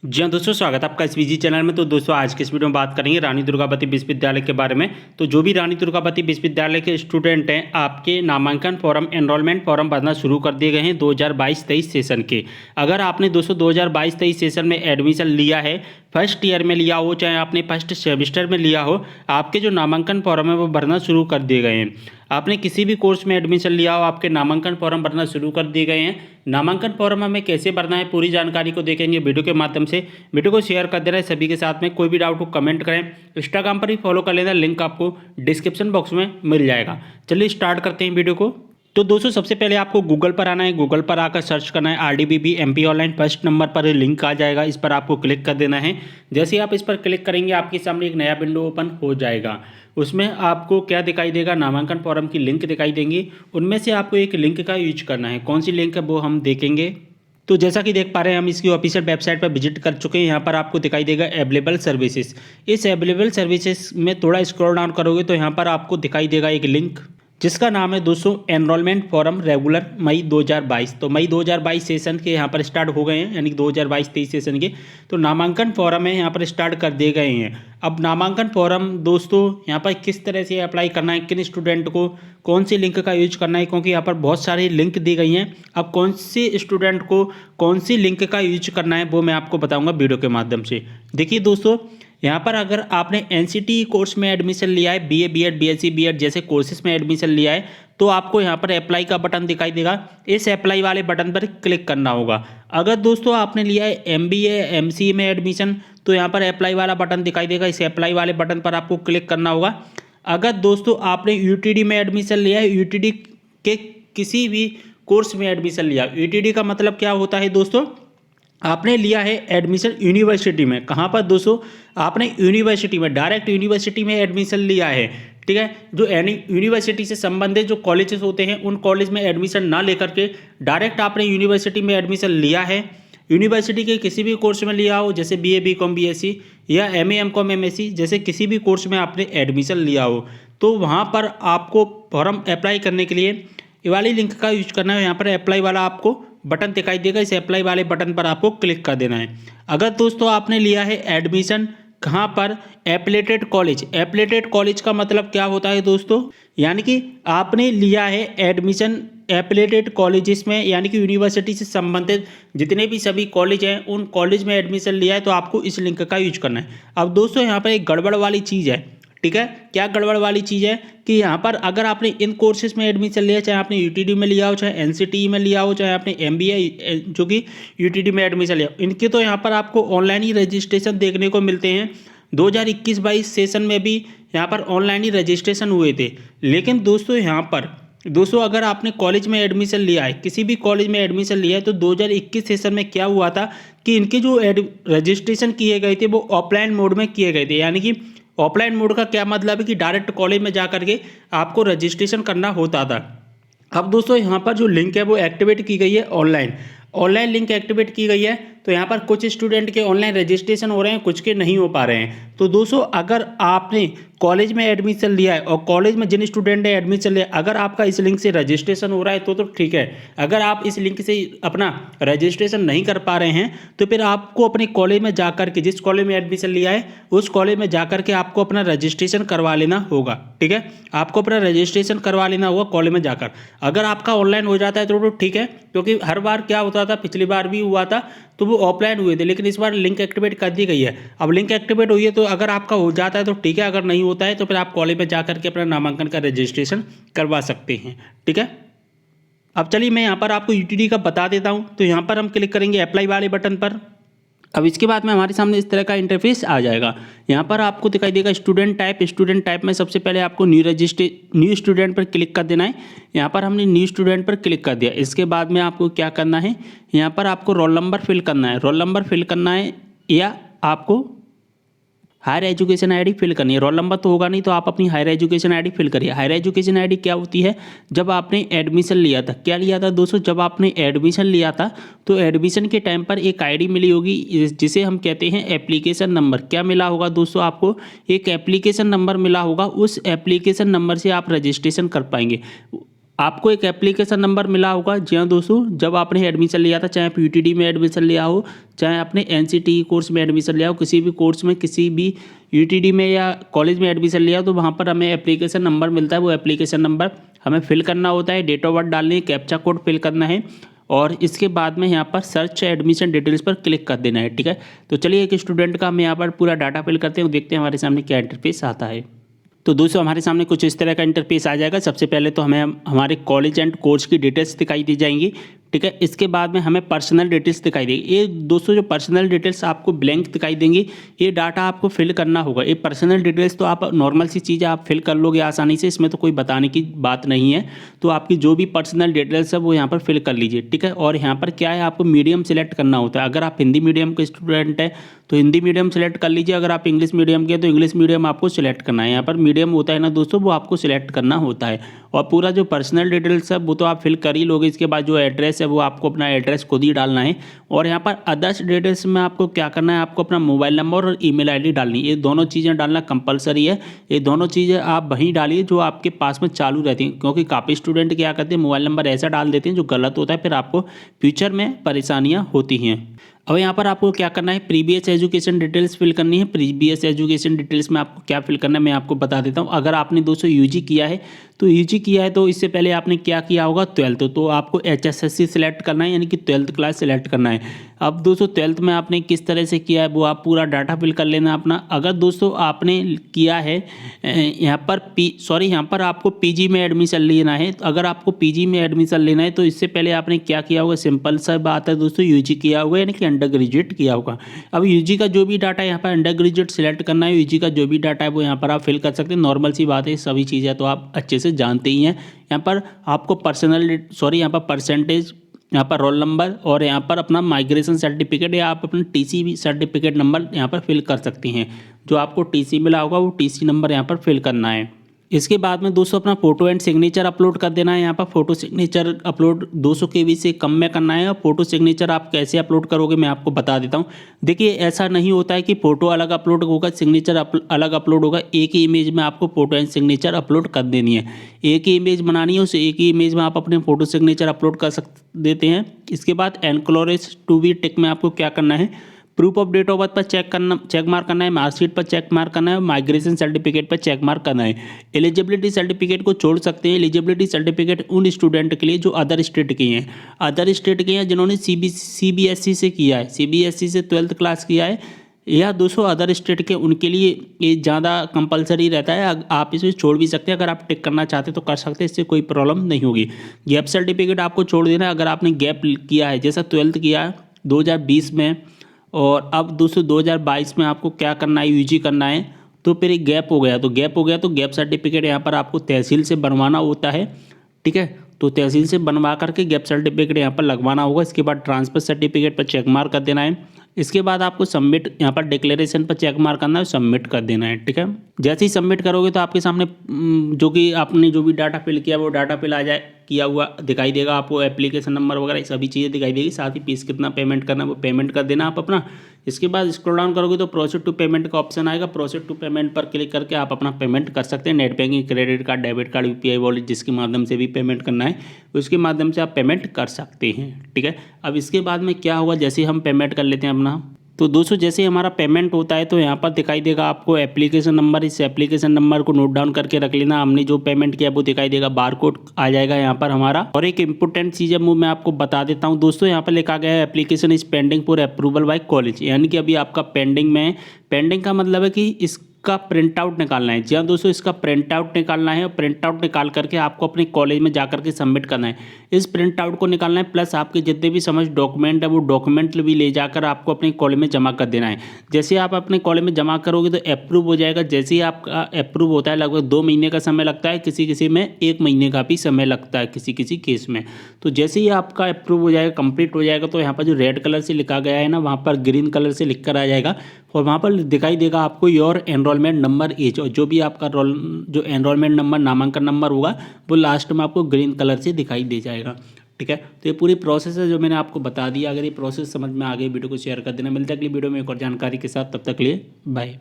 जी हाँ दोस्तों, स्वागत है आपका इस वीजी चैनल में। तो दोस्तों आज के इस वीडियो में बात करेंगे रानी दुर्गावती विश्वविद्यालय के बारे में। तो जो भी रानी दुर्गावती विश्वविद्यालय के स्टूडेंट हैं, आपके नामांकन फॉर्म एनरोलमेंट फॉर्म भरना शुरू कर दिए गए हैं 2022-23 सेशन के। अगर आपने दोस्तों 2022-23 सेशन में एडमिशन लिया है, फर्स्ट ईयर में लिया हो चाहे आपने फर्स्ट सेमेस्टर में लिया हो, आपके जो नामांकन फॉर्म है वो भरना शुरू कर दिए गए हैं। आपने किसी भी कोर्स में एडमिशन लिया हो, आपके नामांकन फॉर्म भरना शुरू कर दिए गए हैं। नामांकन फॉर्म हमें कैसे भरना है, पूरी जानकारी को देखेंगे वीडियो के माध्यम से। वीडियो को शेयर कर देना है सभी के साथ में। कोई भी डाउट हो कमेंट करें, इंस्टाग्राम पर भी फॉलो कर लेना, लिंक आपको डिस्क्रिप्शन बॉक्स में मिल जाएगा। चलिए स्टार्ट करते हैं वीडियो को। तो दोस्तों सबसे पहले आपको गूगल पर आना है। गूगल पर आकर सर्च करना है RDBB MP online. First number पर लिंक आ जाएगा, इस पर आपको क्लिक कर देना है। जैसे ही आप इस पर क्लिक करेंगे आपके सामने एक नया विंडो ओपन हो जाएगा। उसमें आपको क्या दिखाई देगा, नामांकन फॉर्म की लिंक दिखाई देंगी। उनमें से आपको एक लिंक का यूज करना है। कौन सी लिंक है वो हम देखेंगे। तो जैसा कि देख पा रहे हैं, हम इसकी ऑफिशियल वेबसाइट पर विजिट कर चुके हैं। यहाँ पर आपको दिखाई देगा अवेलेबल सर्विसेज। इस अवेलेबल सर्विसेज में थोड़ा स्क्रॉल डाउन करोगे तो यहाँ पर आपको दिखाई देगा एक लिंक जिसका नाम है दोस्तों एनरोलमेंट फॉर्म रेगुलर मई 2022। तो मई 2022 सेशन के यहाँ पर स्टार्ट हो गए हैं, यानी कि 2022-23 सेशन के। तो नामांकन फॉर्म है यहाँ पर स्टार्ट कर दिए गए हैं। अब नामांकन फॉर्म दोस्तों यहाँ पर किस तरह से अप्लाई करना है, किन स्टूडेंट को कौन सी लिंक का यूज करना है, क्योंकि यहाँ पर बहुत सारी लिंक दी गई हैं। अब कौन सी स्टूडेंट को कौन सी लिंक का यूज करना है वो मैं आपको बताऊँगा वीडियो के माध्यम से। देखिए दोस्तों, यहाँ पर अगर आपने NCT कोर्स में एडमिशन लिया है, BA BEd BSc BEd जैसे कोर्सेज में एडमिशन लिया है, तो आपको यहाँ पर अप्लाई का बटन दिखाई देगा। इस अप्लाई वाले बटन पर क्लिक करना होगा। अगर दोस्तों आपने लिया है MBA MCA में एडमिशन, तो यहाँ पर अप्लाई वाला बटन दिखाई देगा। इस अप्लाई वाले बटन पर आपको क्लिक करना होगा। अगर दोस्तों आपने UTD में एडमिशन लिया है, UTD के किसी भी कोर्स में एडमिशन लिया, UTD का मतलब क्या होता है दोस्तों, आपने लिया है एडमिशन यूनिवर्सिटी में। कहाँ पर दोस्तों, आपने यूनिवर्सिटी में, डायरेक्ट यूनिवर्सिटी में एडमिशन लिया है। ठीक है, जो यूनिवर्सिटी से संबंधित जो कॉलेजेस होते हैं उन कॉलेज में एडमिशन ना लेकर के डायरेक्ट आपने यूनिवर्सिटी में एडमिशन लिया है। यूनिवर्सिटी के किसी भी कोर्स में लिया हो, जैसे BA BCom BSc या MA MCom MSc जैसे किसी भी कोर्स में आपने एडमिशन लिया हो, तो वहाँ पर आपको फॉर्म अप्लाई करने के लिए ये वाली लिंक का यूज करना है। यहाँ पर अप्लाई वाला आपको बटन दिखाई देगा, इस अप्लाई वाले बटन पर आपको क्लिक कर देना है। अगर दोस्तों आपने लिया है एडमिशन कहाँ पर, एफिलिएटेड कॉलेज। एफिलिएटेड कॉलेज का मतलब क्या होता है दोस्तों, यानी कि आपने लिया है एडमिशन एफिलिएटेड कॉलेजेस में, यानी कि यूनिवर्सिटी से संबंधित जितने भी सभी कॉलेज हैं उन कॉलेज में एडमिशन लिया है, तो आपको इस लिंक का यूज करना है। अब दोस्तों यहाँ पर एक गड़बड़ वाली चीज़ है। ठीक है, क्या गड़बड़ वाली चीज़ है कि यहाँ पर अगर आपने इन कोर्सेज में एडमिशन लिया, चाहे आपने UTD में लिया हो, चाहे NCT में लिया हो, चाहे आपने MBA जो कि UTD में एडमिशन लिया, इनके तो यहाँ पर आपको ऑनलाइन ही रजिस्ट्रेशन देखने को मिलते हैं। 2021-22 सेशन में भी यहाँ पर ऑनलाइन ही रजिस्ट्रेशन हुए थे। लेकिन दोस्तों यहाँ पर अगर आपने कॉलेज में एडमिशन लिया है, किसी भी कॉलेज में एडमिशन लिया है, तो 2021 सेशन में क्या हुआ था कि इनके जो रजिस्ट्रेशन किए गए थे वो ऑफलाइन मोड में किए गए थे। यानी कि ऑफलाइन मोड का क्या मतलब है कि डायरेक्ट कॉलेज में जा करके आपको रजिस्ट्रेशन करना होता था। अब दोस्तों यहाँ पर जो लिंक है वो एक्टिवेट की गई है ऑनलाइन लिंक एक्टिवेट की गई है। तो यहाँ पर कुछ स्टूडेंट के ऑनलाइन रजिस्ट्रेशन हो रहे हैं, कुछ के नहीं हो पा रहे हैं। तो दोस्तों अगर आपने कॉलेज में एडमिशन लिया है और कॉलेज में जिन स्टूडेंट ने एडमिशन लिया, अगर आपका इस लिंक से रजिस्ट्रेशन हो रहा है तो ठीक है। अगर आप इस लिंक से अपना रजिस्ट्रेशन नहीं कर पा रहे हैं, तो फिर आपको अपने कॉलेज में जाकर के, जिस कॉलेज में एडमिशन लिया है उस कॉलेज में जाकर के आपको अपना रजिस्ट्रेशन करवा लेना होगा। ठीक है, आपको अपना रजिस्ट्रेशन करवा लेना होगा कॉलेज में जाकर। अगर आपका ऑनलाइन हो जाता है तो ठीक है, क्योंकि हर बार क्या होता था, पिछली बार भी हुआ था तो वो ऑफलाइन हुए थे, लेकिन इस बार लिंक एक्टिवेट कर दी गई है। अब लिंक एक्टिवेट हुई है तो अगर आपका हो जाता है तो ठीक है, अगर नहीं होता है तो फिर आप कॉलेज में जाकर के अपना नामांकन का रजिस्ट्रेशन करवा सकते हैं। ठीक है, अब चलिए मैं यहाँ पर आपको UTD का बता देता हूँ। तो यहाँ पर हम क्लिक करेंगे अप्लाई वाले बटन पर। अब इसके बाद में हमारे सामने इस तरह का इंटरफेस आ जाएगा। यहाँ पर आपको दिखाई देगा स्टूडेंट टाइप में सबसे पहले आपको न्यू स्टूडेंट पर क्लिक कर देना है। यहाँ पर हमने न्यू स्टूडेंट पर क्लिक कर दिया। इसके बाद में आपको क्या करना है, यहाँ पर आपको रोल नंबर फिल करना है। रोल नंबर फिल करना है या आपको हायर एजुकेशन आईडी फिल करनी है। रोल नंबर तो होगा नहीं, तो आप अपनी हायर एजुकेशन आईडी फिल करिए। हायर एजुकेशन आईडी क्या होती है, जब आपने एडमिशन लिया था, क्या लिया था दोस्तों, जब आपने एडमिशन लिया था तो एडमिशन के टाइम पर एक आईडी मिली होगी जिसे हम कहते हैं एप्लीकेशन नंबर। क्या मिला होगा दोस्तों, आपको एक एप्लीकेशन नंबर मिला होगा। उस एप्लीकेशन नंबर से आप रजिस्ट्रेशन कर पाएंगे। आपको एक एप्लीकेशन नंबर मिला होगा। जी हाँ दोस्तों, जब आपने एडमिशन लिया था, चाहे आप यूटीडी में एडमिशन लिया हो, चाहे आपने एनसीटी कोर्स में एडमिशन लिया हो, किसी भी कोर्स में, किसी भी यूटीडी में या कॉलेज में एडमिशन लिया हो, तो वहाँ पर हमें एप्लीकेशन नंबर मिलता है। वो एप्लीकेशन नंबर हमें फिल करना होता है, डेट ऑफ बर्थ डालनी है, कैप्चा कोड फिल करना है और इसके बाद में यहाँ पर सर्च एडमिशन डिटेल्स पर क्लिक कर देना है। ठीक है, तो चलिए एक स्टूडेंट का हम यहाँ पर पूरा डाटा फिल करते हैं, देखते हैं हमारे सामने क्या इंटरफेस आता है। तो दोस्तों हमारे सामने कुछ इस तरह का इंटरफेस आ जाएगा। सबसे पहले तो हमें हमारे कॉलेज एंड कोर्स की डिटेल्स दिखाई दी जाएंगी। ठीक है, इसके बाद में हमें पर्सनल डिटेल्स दिखाई देगी। ये दोस्तों जो पर्सनल डिटेल्स आपको ब्लैंक दिखाई देंगी, ये डाटा आपको फिल करना होगा। ये पर्सनल डिटेल्स तो आप नॉर्मल सी चीज़ आप फिल कर लोगे आसानी से, इसमें तो कोई बताने की बात नहीं है। तो आपकी जो भी पर्सनल डिटेल्स है वो यहाँ पर फिल कर लीजिए। ठीक है, और यहाँ पर क्या है, आपको मीडियम सेलेक्ट करना होता है। अगर आप हिंदी मीडियम के स्टूडेंट हैं तो हिंदी मीडियम सेलेक्ट कर लीजिए, अगर आप इंग्लिश मीडियम के तो इंग्लिश मीडियम आपको सिलेक्ट करना है। यहाँ पर मीडियम होता है ना दोस्तों, वो आपको सिलेक्ट करना होता है। और पूरा जो पर्सनल डिटेल्स है वो तो आप फिल कर ही लोगे। इसके बाद जो एड्रेस है वो आपको अपना एड्रेस खुद ही डालना है। और यहाँ पर अदर्स डिटेल्स में आपको क्या करना है, आपको अपना मोबाइल नंबर और ईमेल आईडी डालनी है। ये दोनों चीज़ें डालना कंपलसरी है। ये दोनों चीज़ें आप वहीं डालिए जो आपके पास में चालू रहती हैं, क्योंकि काफ़ी स्टूडेंट क्या करते हैं, मोबाइल नंबर ऐसा डाल देते हैं जो गलत होता है, फिर आपको फ्यूचर में परेशानियाँ होती हैं। अब यहाँ पर आपको क्या करना है, प्रीवियस एजुकेशन डिटेल्स फिल करनी है। प्रीवियस एजुकेशन डिटेल्स में आपको क्या फिल करना है मैं आपको बता देता हूँ। अगर आपने दोस्तों यूजी किया है तो यूजी किया है तो इससे पहले आपने क्या किया होगा, 12th, तो आपको HSSC सिलेक्ट करना है, यानी कि 12th क्लास सिलेक्ट करना है। अब दोस्तों 12th में आपने किस तरह से किया है वो आप पूरा डाटा फिल कर लेना अपना। अगर दोस्तों आपने किया है यहाँ पर आपको पीजी में एडमिशन लेना है, तो अगर आपको पीजी में एडमिशन लेना है तो इससे पहले आपने क्या किया होगा, सिंपल सा बात है दोस्तों, यूजी किया होगा, यानी कि अंडर ग्रेजुएट किया होगा। अब यूजी का जो भी डाटा यहाँ पर अंडर ग्रेजुएट सिलेक्ट करना है, यूजी का जो भी डाटा है वो यहाँ पर आप फिल कर सकते हैं। नॉर्मल सी बात है, सभी चीज़ें तो आप अच्छे से जानते ही हैं। यहाँ पर आपको यहाँ पर परसेंटेज, यहाँ पर रोल नंबर और यहाँ पर अपना माइग्रेशन सर्टिफिकेट या आप अपना टीसी सर्टिफिकेट नंबर यहाँ पर फिल कर सकती हैं। जो आपको टीसी मिला होगा वो टीसी नंबर यहाँ पर फिल करना है। इसके बाद में दोस्तों अपना फोटो एंड सिग्नेचर अपलोड कर देना है। यहाँ पर फोटो सिग्नेचर अपलोड 200 KB से कम में करना है। और फोटो सिग्नेचर आप कैसे अपलोड करोगे मैं आपको बता देता हूँ। देखिए ऐसा नहीं होता है कि फ़ोटो अलग अपलोड होगा, सिग्नेचर अलग अपलोड होगा। एक ही इमेज में आपको फोटो एंड सिग्नेचर अपलोड कर देनी है। एक ही इमेज बनानी है, उस एक ही इमेज में आप अपने फोटो सिग्नेचर अपलोड कर देते हैं। इसके बाद एनक्लोरेज टू बी टिक में आपको क्या करना है, proof of date of birth पर चेक मार्क करना है, मार्कशीट पर चेक मार्क करना है, माइग्रेशन सर्टिफिकेट पर चेक मार्क करना है। एलिजिबिलिटी सर्टिफिकेट को छोड़ सकते हैं। एलिजिबिलिटी सर्टिफिकेट उन स्टूडेंट के लिए जो अदर स्टेट के हैं, जिन्होंने सीबीएसई से किया है, सीबीएसई से 12th क्लास किया है, या 200 अदर स्टेट के, उनके लिए ये ज़्यादा कंपलसरी रहता है। आप इसे छोड़ भी सकते हैं, अगर आप टिक करना चाहते हैं तो कर सकते हैं, इससे कोई प्रॉब्लम नहीं होगी। गैप सर्टिफिकेट आपको छोड़ देना है। अगर आपने गैप किया है, जैसा 12th किया है 2020 में और अब दोस्तों 2022 में आपको क्या करना है, यूजी करना है, तो फिर एक गैप हो गया तो गैप सर्टिफिकेट यहाँ पर आपको तहसील से बनवाना होता है। ठीक है, तो तहसील से बनवा करके गैप सर्टिफिकेट यहाँ पर लगवाना होगा। इसके बाद ट्रांसफर सर्टिफिकेट पर चेक मार्क कर देना है। इसके बाद आपको सबमिट, यहाँ पर डिक्लेरेशन पर चेक मार्क करना है, सबमिट कर देना है। ठीक है, जैसे ही सबमिट करोगे तो आपके सामने जो कि आपने जो भी डाटा फिल किया वो डाटा फिल आ जाए, किया हुआ दिखाई देगा आपको, एप्लीकेशन नंबर वगैरह सभी चीज़ें दिखाई देगी। साथ ही फीस कितना पेमेंट करना है वो पेमेंट कर देना आप अपना। इसके बाद स्क्रॉल डाउन करोगे तो प्रोसीड टू पेमेंट का ऑप्शन आएगा। प्रोसीड टू पेमेंट पर क्लिक करके आप अपना पेमेंट कर सकते हैं। Net banking, credit card, debit card, UPI wallet, जिसके माध्यम से भी पेमेंट करना है उसके माध्यम से आप पेमेंट कर सकते हैं। ठीक है, अब इसके बाद में क्या होगा, जैसे हम पेमेंट कर लेते हैं अपना, तो दोस्तों जैसे हमारा पेमेंट होता है तो यहाँ पर दिखाई देगा आपको एप्लीकेशन नंबर। इस एप्लीकेशन नंबर को नोट डाउन करके रख लेना। हमने जो पेमेंट किया वो दिखाई देगा, बारकोड आ जाएगा यहाँ पर हमारा। और एक इंपॉर्टेंट चीज़ है वो मैं आपको बता देता हूँ दोस्तों, यहाँ पर लिखा गया है application is pending for approval bye college, यानी कि अभी आपका पेंडिंग में है। पेंडिंग का मतलब है कि इसका प्रिंट आउट निकालना है। जी हाँ दोस्तों, इसका प्रिंट आउट निकालना है और प्रिंट आउट निकाल करके आपको अपने कॉलेज में जा करके सबमिट करना है। इस प्रिंट आउट को निकालना है, प्लस आपके जितने भी समझ डॉक्यूमेंट है वो डॉक्यूमेंट भी ले जाकर आपको अपने कॉलेज में जमा कर देना है। जैसे आप अपने कॉलेज में जमा करोगे तो अप्रूव हो जाएगा। जैसे ही आपका अप्रूव होता है, लगभग 2 महीने का समय लगता है, किसी में 1 महीने का भी समय लगता है किसी केस में। तो जैसे ही आपका अप्रूव हो जाएगा, कंप्लीट हो जाएगा, तो यहाँ पर जो रेड कलर से लिखा गया है ना, वहाँ पर ग्रीन कलर से लिख कर आ जाएगा और वहाँ पर दिखाई देगा आपको योर एनरोलमेंट नंबर एज, और जो भी आपका जो एनरोलमेंट नंबर, नामांकन नंबर होगा वो लास्ट में आपको ग्रीन कलर से दिखाई दे जाएगा। ठीक है, तो ये पूरी प्रोसेस है जो मैंने आपको बता दिया। अगर ये प्रोसेस समझ में आ गई, वीडियो को शेयर कर देना। मिलता है अगली वीडियो में एक और जानकारी के साथ, तब तक के लिए बाय।